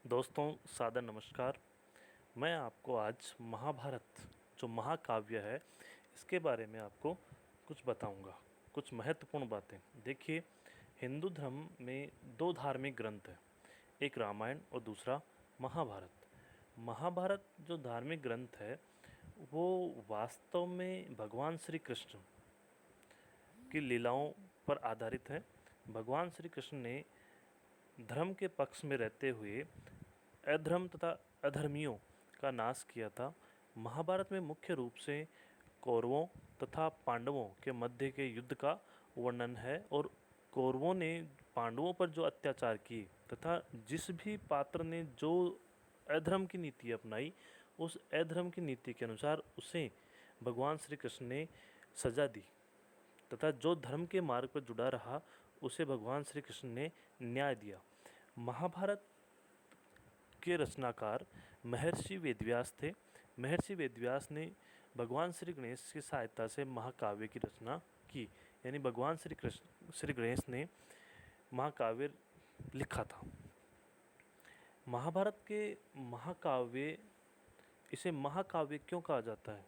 दोस्तों सादर नमस्कार। मैं आपको आज महाभारत जो महाकाव्य है इसके बारे में आपको कुछ बताऊंगा, कुछ महत्वपूर्ण बातें। देखिए, हिंदू धर्म में दो धार्मिक ग्रंथ हैं, एक रामायण और दूसरा महाभारत। महाभारत जो धार्मिक ग्रंथ है वो वास्तव में भगवान श्री कृष्ण की लीलाओं पर आधारित है। भगवान श्री कृष्ण ने धर्म के पक्ष में रहते हुए अधर्म तथा अधर्मियों का नाश किया था। महाभारत में मुख्य रूप से कौरवों तथा पांडवों के मध्य के युद्ध का वर्णन है और कौरवों ने पांडवों पर जो अत्याचार किए तथा जिस भी पात्र ने जो अधर्म की नीति अपनाई, उस अधर्म की नीति के अनुसार उसे भगवान श्री कृष्ण ने सजा दी तथा जो धर्म के मार्ग पर जुड़ा रहा उसे भगवान श्री कृष्ण ने न्याय दिया। महाभारत के रचनाकार महर्षि वेदव्यास थे। महर्षि वेदव्यास ने भगवान श्री गणेश की सहायता से महाकाव्य की रचना की, यानी भगवान श्री गणेश ने महाकाव्य लिखा था। महाभारत के महाकाव्य, इसे महाकाव्य क्यों कहा जाता है?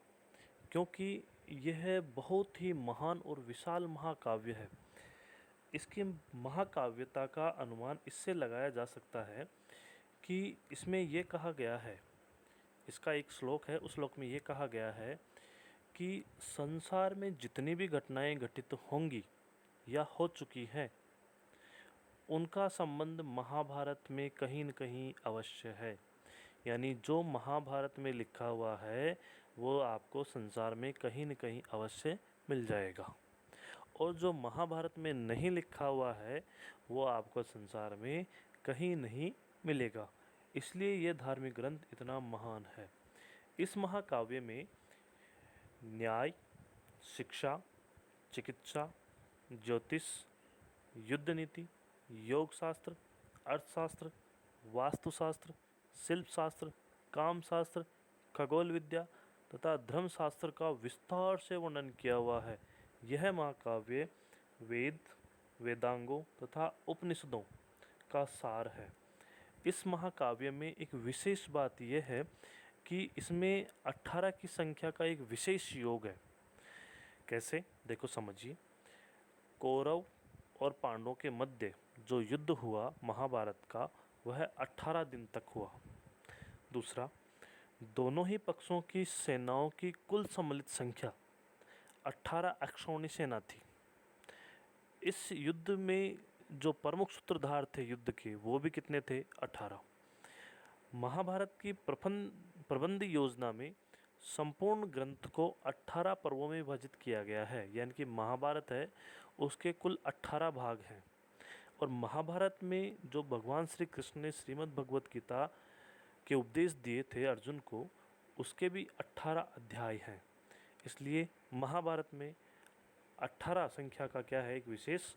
क्योंकि यह बहुत ही महान और विशाल महाकाव्य है। इसकी महाकाव्यता का अनुमान इससे लगाया जा सकता है कि इसमें ये कहा गया है, इसका एक श्लोक है, उस श्लोक में ये कहा गया है कि संसार में जितनी भी घटनाएं घटित होंगी या हो चुकी हैं उनका संबंध महाभारत में कहीं न कहीं अवश्य है। यानी जो महाभारत में लिखा हुआ है वो आपको संसार में कहीं न कहीं अवश्य मिल जाएगा, और जो महाभारत में नहीं लिखा हुआ है वो आपको संसार में कहीं नहीं मिलेगा। इसलिए यह धार्मिक ग्रंथ इतना महान है। इस महाकाव्य में न्याय, शिक्षा, चिकित्सा, ज्योतिष, युद्ध नीति, योग शास्त्र, अर्थशास्त्र, वास्तुशास्त्र, शिल्प शास्त्र, काम शास्त्र, खगोल विद्या तथा धर्म शास्त्र का विस्तार से वर्णन किया हुआ है। यह महाकाव्य वेद, वेदांगों तथा उपनिषदों का सार है। इस महाकाव्य में एक विशेष बात यह है कि इसमें 18 की संख्या का एक विशेष योग है। कैसे? देखो समझिए। कौरव और पांडवों के मध्य जो युद्ध हुआ महाभारत का, वह 18 दिन तक हुआ। दूसरा, दोनों ही पक्षों की सेनाओं की कुल सम्मिलित संख्या 18 अक्षौणी सेना थी। इस युद्ध में जो प्रमुख सूत्रधार थे युद्ध के, वो भी कितने थे? 18। महाभारत की प्रबंध योजना में संपूर्ण ग्रंथ को 18 पर्वों में विभाजित किया गया है। यानी कि महाभारत है उसके कुल 18 भाग हैं, और महाभारत में जो भगवान श्री कृष्ण ने श्रीमद् भगवत गीता के उपदेश दिए थे अर्जुन को, उसके भी 18 अध्याय हैं। इसलिए महाभारत में 18 संख्या का क्या है? एक विशेष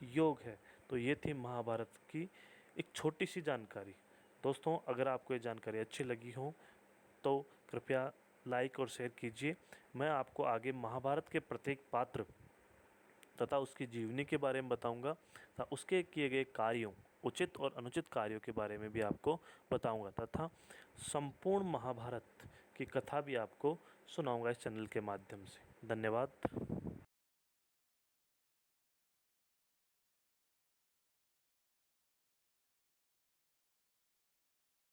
योग है। तो ये थी महाभारत की एक छोटी सी जानकारी। दोस्तों, अगर आपको ये जानकारी अच्छी लगी हो तो कृपया लाइक और शेयर कीजिए। मैं आपको आगे महाभारत के प्रत्येक पात्र तथा उसकी जीवनी के बारे में बताऊंगा तथा उसके किए गए कार्यों, उचित और अनुचित कार्यों के बारे में भी आपको बताऊंगा तथा संपूर्ण महाभारत की कथा भी आपको सुनाऊंगा इस चैनल के माध्यम से। धन्यवाद।